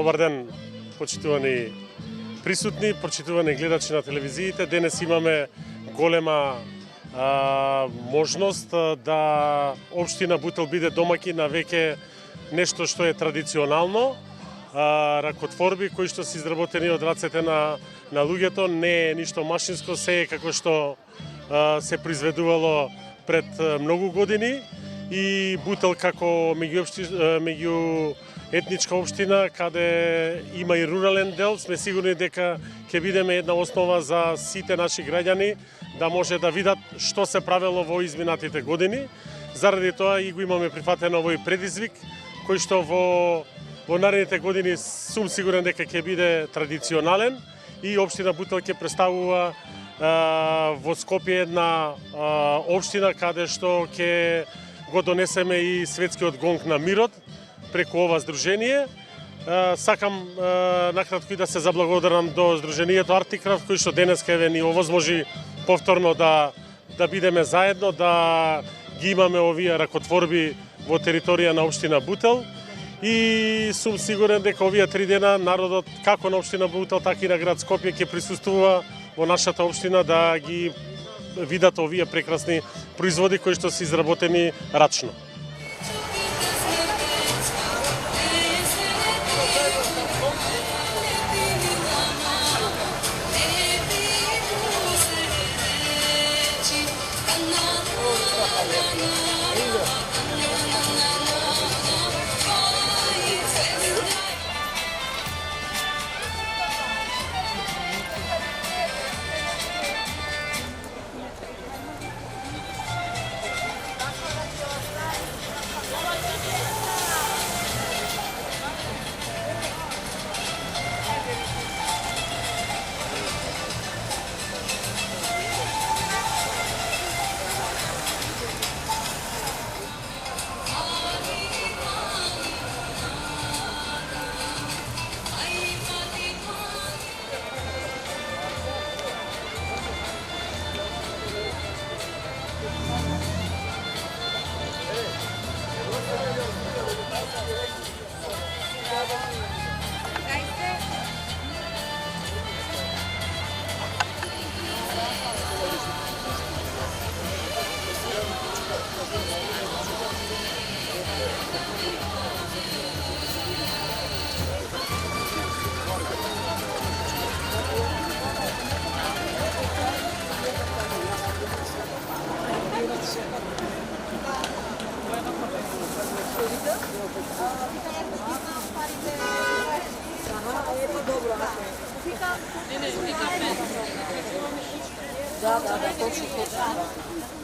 Добар ден, почитувани присутни, почитувани гледачи на телевизиите. Денес имаме голема можност да општина Бутел биде домаќин на веќе нешто што е традиционално. Ракотворби кои што се изработени од рацете на луѓето, не е ништо машинско, се е како што се произведувало пред многу години. И Бутел како меѓу етничка општина, каде има и рурален дел, сме сигурни дека ќе бидеме една основа за сите наши граѓани да може да видат што се правело во изминатите години. Заради тоа и го имаме прифатено овој предизвик, кој што во наредните години сум сигурен дека ќе биде традиционален и општина Бутел ќе представува во Скопје една општина каде што ќе го донесеме и светскиот гонг на мирот преку ова здружение. Сакам накратко и да се заблагодарам до здруженијето Артикрафт, кој што денес ке ни овозможи повторно да бидеме заедно, да ги имаме овие ракотворби во територија на општина Бутел. И сум сигурен дека овие 3 дена народот, како на општина Бутел, така и на град Скопје, ќе присуствува во нашата општина да ги видат овие прекрасни производи кои што се изработени рачно. Да, точно.